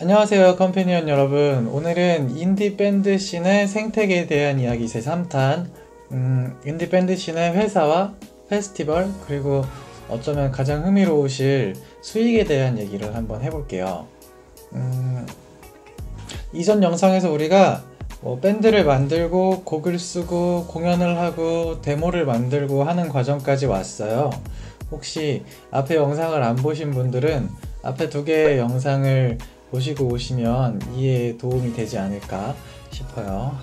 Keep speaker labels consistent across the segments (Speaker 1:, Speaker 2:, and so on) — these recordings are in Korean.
Speaker 1: 안녕하세요, 컴패니언 여러분. 오늘은 인디 밴드 씬의 생태계에 대한 이야기 제3탄, 인디 밴드 씬의 회사와 페스티벌, 그리고 어쩌면 가장 흥미로우실 수익에 대한 얘기를 한번 해볼게요. 이전 영상에서 우리가 밴드를 만들고 곡을 쓰고 공연을 하고 데모를 만들고 하는 과정까지 왔어요. 혹시 앞에 영상을 안 보신 분들은 앞에 두 개의 영상을 보시고 오시면 이해에 도움이 되지 않을까 싶어요.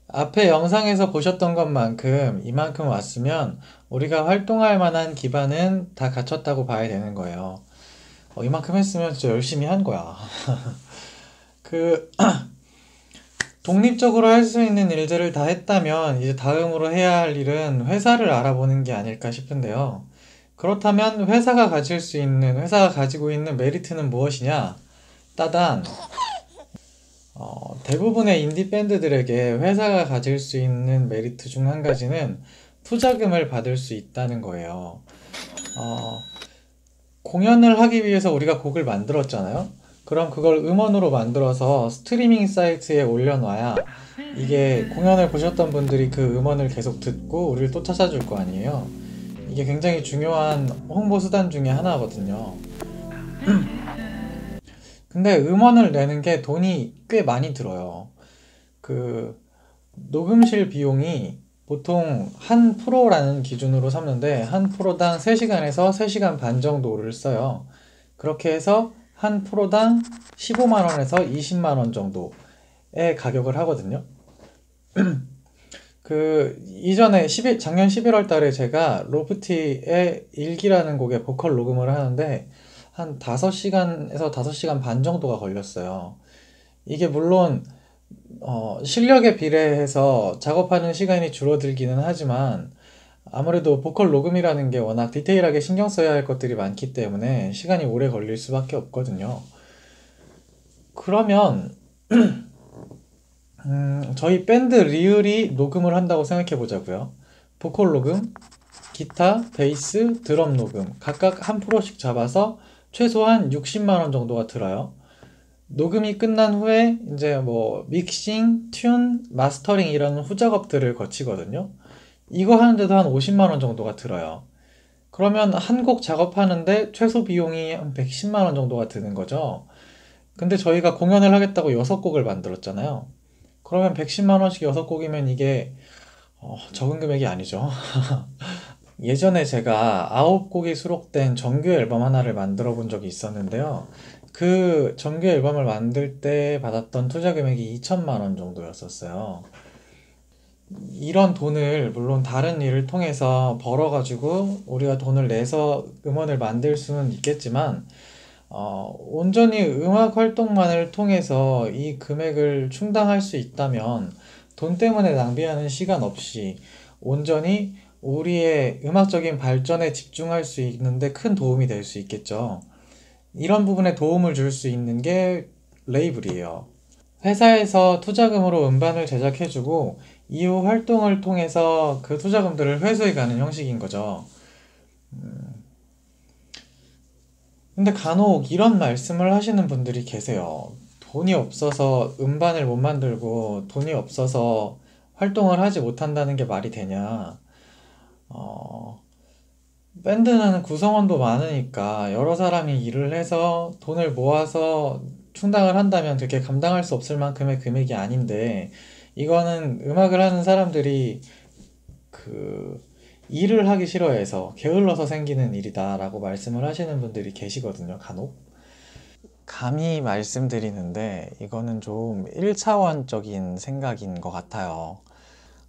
Speaker 1: 앞에 영상에서 보셨던 것만큼 이만큼 왔으면 우리가 활동할 만한 기반은 다 갖췄다고 봐야 되는 거예요. 이만큼 했으면 진짜 열심히 한 거야. 그 독립적으로 할 수 있는 일들을 다 했다면 이제 다음으로 해야 할 일은 회사를 알아보는 게 아닐까 싶은데요. 그렇다면 회사가 가지고 있는 메리트는 무엇이냐? 따단, 대부분의 인디 밴드들에게 회사가 가질 수 있는 메리트 중 한 가지는 투자금을 받을 수 있다는 거예요. 어, 공연을 하기 위해서 우리가 곡을 만들었잖아요. 그럼 그걸 음원으로 만들어서 스트리밍 사이트에 올려놔야 이게 공연을 보셨던 분들이 그 음원을 계속 듣고 우리를 또 찾아줄 거 아니에요. 이게 굉장히 중요한 홍보 수단 중에 하나거든요. 근데 음원을 내는 게 돈이 꽤 많이 들어요. 그 녹음실 비용이 보통 한 프로라는 기준으로 삼는데 한 프로당 3시간에서 3시간 반 정도를 써요. 그렇게 해서 한 프로당 15만 원에서 20만 원 정도의 가격을 하거든요. 이전에 작년 11월 달에 제가 로프티의 일기라는 곡의 보컬 녹음을 하는데 한 5시간에서 5시간 반 정도가 걸렸어요. 이게 물론 실력에 비례해서 작업하는 시간이 줄어들기는 하지만 아무래도 보컬 녹음이라는 게 워낙 디테일하게 신경 써야 할 것들이 많기 때문에 시간이 오래 걸릴 수밖에 없거든요. 그러면 저희 밴드 리을이 녹음을 한다고 생각해 보자고요. 보컬 녹음, 기타, 베이스, 드럼 녹음 각각 한 프로씩 잡아서 최소한 60만 원 정도가 들어요. 녹음이 끝난 후에 이제 뭐 믹싱, 튠, 마스터링 이런 후작업들을 거치거든요. 이거 하는데도 한 50만 원 정도가 들어요. 그러면 한 곡 작업하는데 최소 비용이 한 110만 원 정도가 드는 거죠. 근데 저희가 공연을 하겠다고 6곡을 만들었잖아요. 그러면 110만 원씩 6곡이면 이게 적은 금액이 아니죠. 예전에 제가 9곡이 수록된 정규 앨범 하나를 만들어 본 적이 있었는데요. 그 정규 앨범을 만들 때 받았던 투자 금액이 2천만 원 정도였었어요. 이런 돈을 물론 다른 일을 통해서 벌어가지고 우리가 돈을 내서 음원을 만들 수는 있겠지만, 온전히 음악 활동만을 통해서 이 금액을 충당할 수 있다면 돈 때문에 낭비하는 시간 없이 온전히 우리의 음악적인 발전에 집중할 수 있는데 큰 도움이 될 수 있겠죠. 이런 부분에 도움을 줄 수 있는 게 레이블이에요. 회사에서 투자금으로 음반을 제작해주고 이후 활동을 통해서 그 투자금들을 회수해가는 형식인 거죠. 근데 간혹 이런 말씀을 하시는 분들이 계세요. 돈이 없어서 음반을 못 만들고 돈이 없어서 활동을 하지 못한다는 게 말이 되냐. 어, 밴드는 구성원도 많으니까 여러 사람이 일을 해서 돈을 모아서 충당을 한다면 그게 감당할 수 없을 만큼의 금액이 아닌데 이거는 음악을 하는 사람들이 그 일을 하기 싫어해서 게을러서 생기는 일이다라고 말씀을 하시는 분들이 계시거든요, 간혹. 감히 말씀드리는데 이거는 좀 1차원적인 생각인 것 같아요.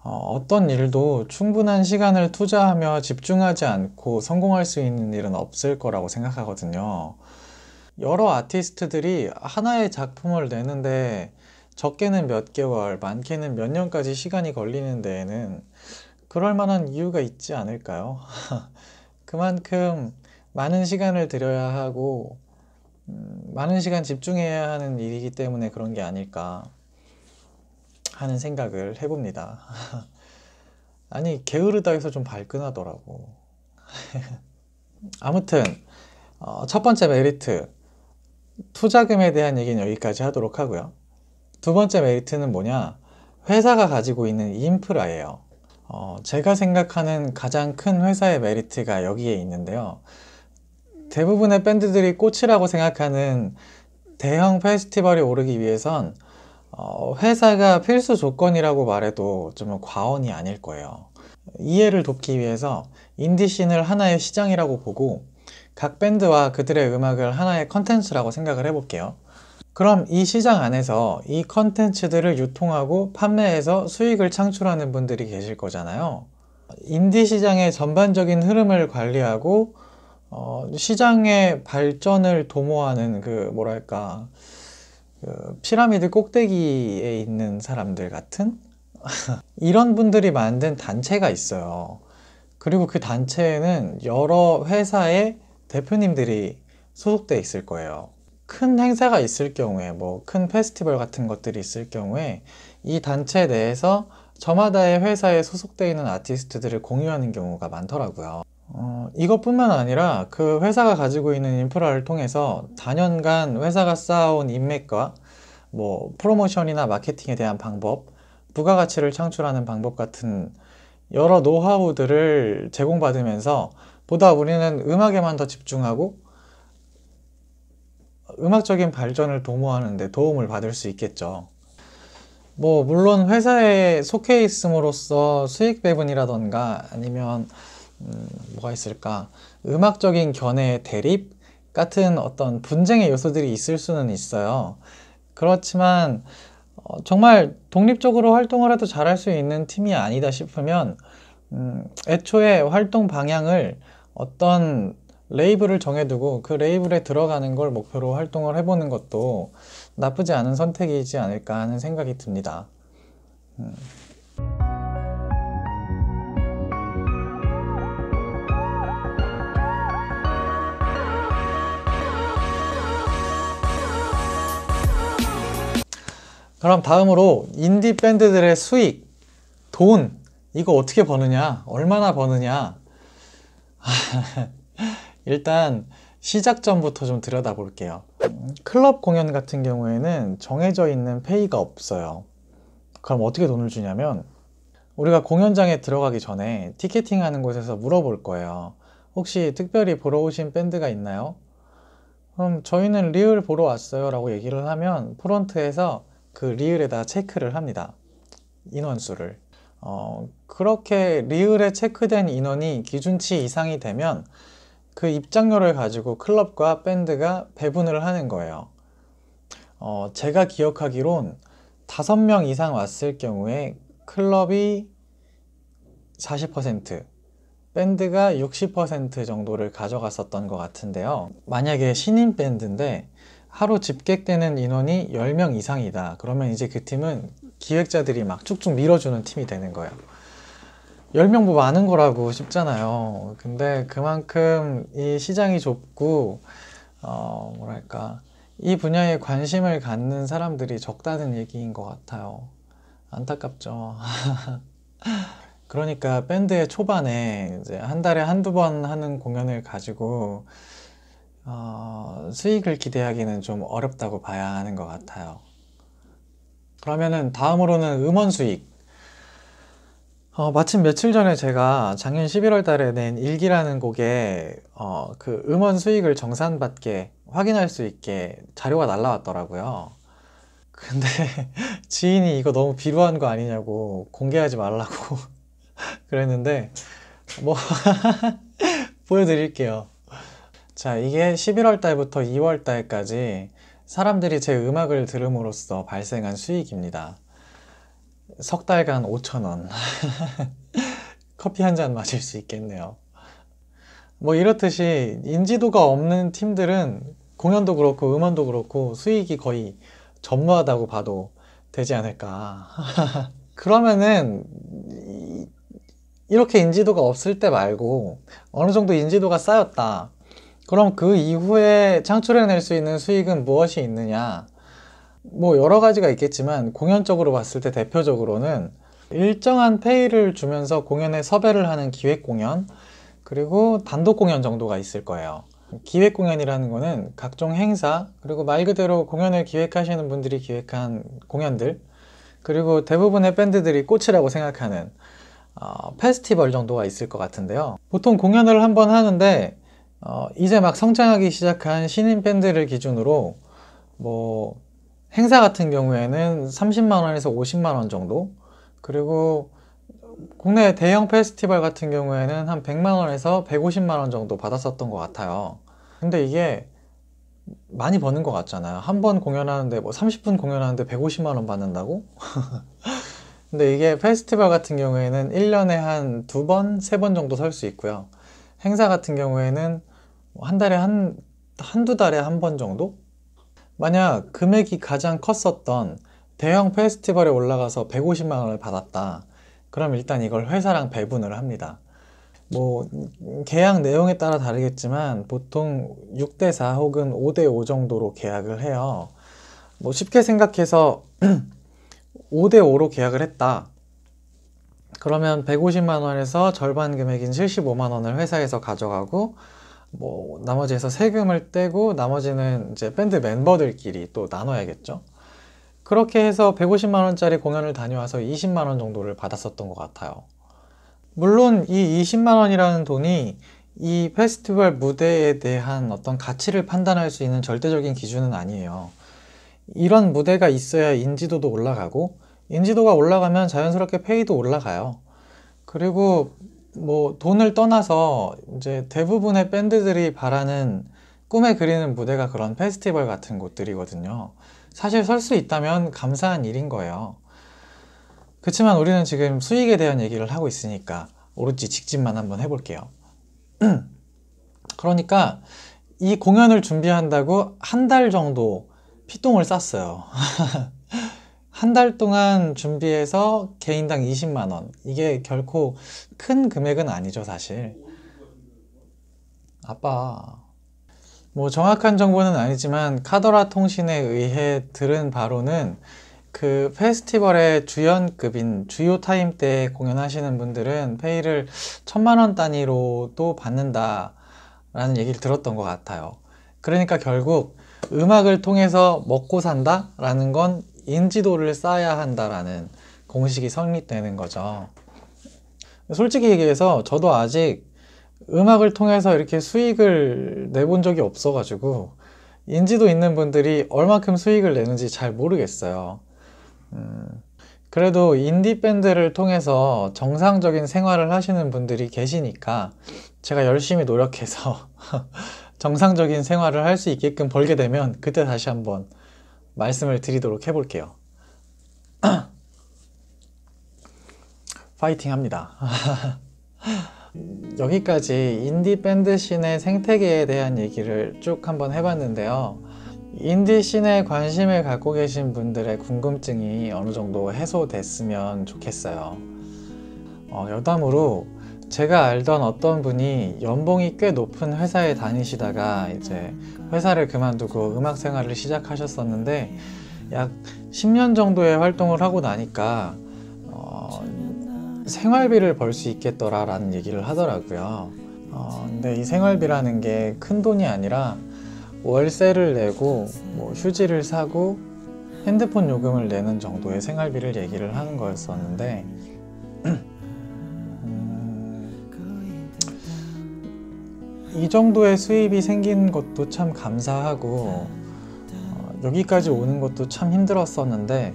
Speaker 1: 어떤 일도 충분한 시간을 투자하며 집중하지 않고 성공할 수 있는 일은 없을 거라고 생각하거든요. 여러 아티스트들이 하나의 작품을 내는데 적게는 몇 개월, 많게는 몇 년까지 시간이 걸리는 데에는 그럴 만한 이유가 있지 않을까요? 그만큼 많은 시간을 들여야 하고, 많은 시간 집중해야 하는 일이기 때문에 그런 게 아닐까 하는 생각을 해봅니다. 아니, 게으르다 해서 좀 발끈하더라고. 아무튼, 첫 번째 메리트. 투자금에 대한 얘기는 여기까지 하도록 하고요. 두 번째 메리트는 뭐냐? 회사가 가지고 있는 인프라예요. 제가 생각하는 가장 큰 회사의 메리트가 여기에 있는데요. 대부분의 밴드들이 꽃이라고 생각하는 대형 페스티벌에 오르기 위해선 회사가 필수 조건이라고 말해도 좀 과언이 아닐 거예요. 이해를 돕기 위해서 인디씬을 하나의 시장이라고 보고 각 밴드와 그들의 음악을 하나의 컨텐츠라고 생각을 해볼게요. 그럼 이 시장 안에서 이 컨텐츠들을 유통하고 판매해서 수익을 창출하는 분들이 계실 거잖아요. 인디 시장의 전반적인 흐름을 관리하고 시장의 발전을 도모하는 그 뭐랄까 그 피라미드 꼭대기에 있는 사람들 같은 이런 분들이 만든 단체가 있어요. 그리고 그 단체에는 여러 회사의 대표님들이 소속돼 있을 거예요. 큰 행사가 있을 경우에 뭐 큰 페스티벌 같은 것들이 있을 경우에 이 단체 내에서 저마다의 회사에 소속돼 있는 아티스트들을 공유하는 경우가 많더라고요. 이것뿐만 아니라 그 회사가 가지고 있는 인프라를 통해서 다년간 회사가 쌓아온 인맥과 뭐 프로모션이나 마케팅에 대한 방법, 부가가치를 창출하는 방법 같은 여러 노하우들을 제공받으면서 보다 우리는 음악에만 더 집중하고 음악적인 발전을 도모하는 데 도움을 받을 수 있겠죠. 뭐 물론 회사에 속해 있음으로써 수익 배분이라던가 아니면 뭐가 있을까? 음악적인 견해의 대립 같은 어떤 분쟁의 요소들이 있을 수는 있어요. 그렇지만 정말 독립적으로 활동을 해도 잘할 수 있는 팀이 아니다 싶으면 애초에 활동 방향을 어떤 레이블을 정해두고 그 레이블에 들어가는 걸 목표로 활동을 해보는 것도 나쁘지 않은 선택이지 않을까 하는 생각이 듭니다. 그럼 다음으로 인디 밴드들의 수익, 돈, 이거 어떻게 버느냐? 얼마나 버느냐? 일단 시작점부터 좀 들여다볼게요. 클럽 공연 같은 경우에는 정해져 있는 페이가 없어요. 그럼 어떻게 돈을 주냐면 우리가 공연장에 들어가기 전에 티켓팅 하는 곳에서 물어볼 거예요. 혹시 특별히 보러 오신 밴드가 있나요? 그럼 저희는 리을 보러 왔어요 라고 얘기를 하면 프론트에서 그 리을에다 체크를 합니다. 인원수를. 그렇게 리을에 체크된 인원이 기준치 이상이 되면 그 입장료를 가지고 클럽과 밴드가 배분을 하는 거예요. 제가 기억하기론 5명 이상 왔을 경우에 클럽이 40%, 밴드가 60% 정도를 가져갔었던 것 같은데요. 만약에 신인 밴드인데 하루 집객되는 인원이 10명 이상이다. 그러면 이제 그 팀은 기획자들이 막 쭉쭉 밀어주는 팀이 되는 거예요. 10명 뭐 많은 거라고 싶잖아요. 근데 그만큼 이 시장이 좁고 뭐랄까 이 분야에 관심을 갖는 사람들이 적다는 얘기인 것 같아요. 안타깝죠. 그러니까 밴드의 초반에 이제 한 달에 한두 번 하는 공연을 가지고 수익을 기대하기는 좀 어렵다고 봐야 하는 것 같아요. 그러면은 다음으로는 음원 수익. 마침 며칠 전에 제가 작년 11월 달에 낸 일기라는 곡에 그 음원 수익을 정산받게 확인할 수 있게 자료가 날라왔더라고요. 근데 지인이 이거 너무 비루한 거 아니냐고 공개하지 말라고 그랬는데 뭐 보여드릴게요. 자, 이게 11월 달부터 2월 달까지 사람들이 제 음악을 들음으로써 발생한 수익입니다. 석 달간 5,000원. 커피 한 잔 마실 수 있겠네요. 뭐 이렇듯이 인지도가 없는 팀들은 공연도 그렇고 음원도 그렇고 수익이 거의 전무하다고 봐도 되지 않을까. 그러면은 이렇게 인지도가 없을 때 말고 어느 정도 인지도가 쌓였다. 그럼 그 이후에 창출해낼 수 있는 수익은 무엇이 있느냐? 뭐 여러 가지가 있겠지만 공연적으로 봤을 때 대표적으로는 일정한 페이를 주면서 공연에 섭외를 하는 기획 공연 그리고 단독 공연 정도가 있을 거예요. 기획 공연이라는 거는 각종 행사, 그리고 말 그대로 공연을 기획하시는 분들이 기획한 공연들, 그리고 대부분의 밴드들이 꽃이라고 생각하는 페스티벌 정도가 있을 것 같은데요. 보통 공연을 한번 하는데 이제 막 성장하기 시작한 신인 밴드를 기준으로 뭐 행사 같은 경우에는 30만 원에서 50만 원 정도, 그리고 국내 대형 페스티벌 같은 경우에는 한 100만 원에서 150만 원 정도 받았었던 것 같아요. 근데 이게 많이 버는 것 같잖아요. 한 번 공연하는데 뭐 30분 공연하는데 150만 원 받는다고? 근데 이게 페스티벌 같은 경우에는 1년에 한 2번, 3번 정도 설 수 있고요. 행사 같은 경우에는 한 달에 한두 달에 한 번 정도? 만약 금액이 가장 컸었던 대형 페스티벌에 올라가서 150만 원을 받았다. 그럼 일단 이걸 회사랑 배분을 합니다. 뭐 계약 내용에 따라 다르겠지만 보통 6대4 혹은 5대5 정도로 계약을 해요. 뭐 쉽게 생각해서 5대5로 계약을 했다. 그러면 150만 원에서 절반 금액인 75만 원을 회사에서 가져가고, 뭐 나머지에서 세금을 떼고 나머지는 이제 밴드 멤버들끼리 또 나눠야겠죠. 그렇게 해서 150만 원짜리 공연을 다녀와서 20만 원 정도를 받았었던 것 같아요. 물론 이 20만 원이라는 돈이 이 페스티벌 무대에 대한 어떤 가치를 판단할 수 있는 절대적인 기준은 아니에요. 이런 무대가 있어야 인지도도 올라가고, 인지도가 올라가면 자연스럽게 페이도 올라가요. 그리고 뭐 돈을 떠나서 이제 대부분의 밴드들이 바라는, 꿈에 그리는 무대가 그런 페스티벌 같은 곳들이거든요. 사실 설 수 있다면 감사한 일인 거예요. 그렇지만 우리는 지금 수익에 대한 얘기를 하고 있으니까 오로지 직진만 한번 해볼게요. 그러니까 이 공연을 준비한다고 한 달 정도 피똥을 쌌어요. 한 달 동안 준비해서 개인당 20만 원. 이게 결코 큰 금액은 아니죠, 사실. 아빠. 뭐 정확한 정보는 아니지만 카더라 통신에 의해 들은 바로는 그 페스티벌의 주연급인 주요 타임 때 공연하시는 분들은 페이를 1,000만 원 단위로도 받는다 라는 얘기를 들었던 것 같아요. 그러니까 결국 음악을 통해서 먹고 산다 라는 건 인지도를 쌓아야 한다라는 공식이 성립되는 거죠. 솔직히 얘기해서 저도 아직 음악을 통해서 이렇게 수익을 내본 적이 없어가지고 인지도 있는 분들이 얼마큼 수익을 내는지 잘 모르겠어요. 그래도 인디 밴드를 통해서 정상적인 생활을 하시는 분들이 계시니까 제가 열심히 노력해서 정상적인 생활을 할 수 있게끔 벌게 되면 그때 다시 한번 말씀을 드리도록 해볼게요. 파이팅 합니다. 여기까지 인디 밴드 씬의 생태계에 대한 얘기를 쭉 한번 해봤는데요. 인디 씬에 관심을 갖고 계신 분들의 궁금증이 어느 정도 해소됐으면 좋겠어요. 여담으로 제가 알던 어떤 분이 연봉이 꽤 높은 회사에 다니시다가 이제 회사를 그만두고 음악 생활을 시작하셨었는데 약 10년 정도의 활동을 하고 나니까 생활비를 벌 수 있겠더라 라는 얘기를 하더라고요. 근데 이 생활비라는 게 큰 돈이 아니라 월세를 내고 뭐 휴지를 사고 핸드폰 요금을 내는 정도의 생활비를 얘기를 하는 거였었는데 이 정도의 수입이 생긴 것도 참 감사하고 여기까지 오는 것도 참 힘들었었는데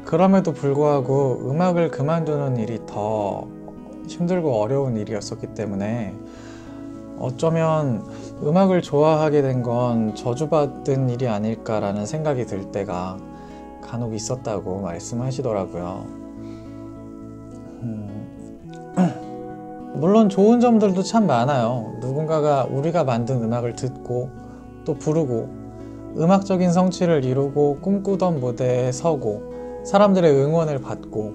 Speaker 1: 그럼에도 불구하고 음악을 그만두는 일이 더 힘들고 어려운 일이었었기 때문에 어쩌면 음악을 좋아하게 된 건 저주받은 일이 아닐까라는 생각이 들 때가 간혹 있었다고 말씀하시더라고요. 물론 좋은 점들도 참 많아요. 누군가가 우리가 만든 음악을 듣고 또 부르고 음악적인 성취를 이루고 꿈꾸던 무대에 서고 사람들의 응원을 받고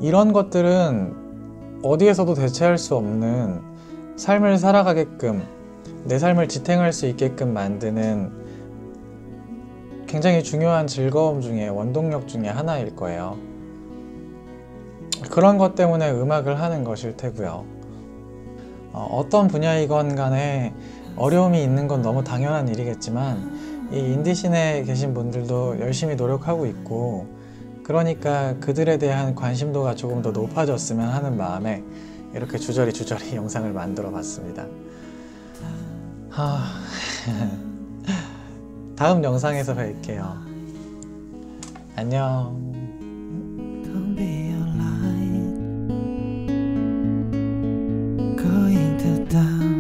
Speaker 1: 이런 것들은 어디에서도 대체할 수 없는 삶을 살아가게끔 내 삶을 지탱할 수 있게끔 만드는 굉장히 중요한 즐거움 중에 원동력 중에 하나일 거예요. 그런 것 때문에 음악을 하는 것일 테고요. 어떤 분야이건 간에 어려움이 있는 건 너무 당연한 일이겠지만 이 인디씬에 계신 분들도 열심히 노력하고 있고, 그러니까 그들에 대한 관심도가 조금 더 높아졌으면 하는 마음에 이렇게 주저리 영상을 만들어 봤습니다. 다음 영상에서 뵐게요. 안녕.
Speaker 2: Don't be a light going to down.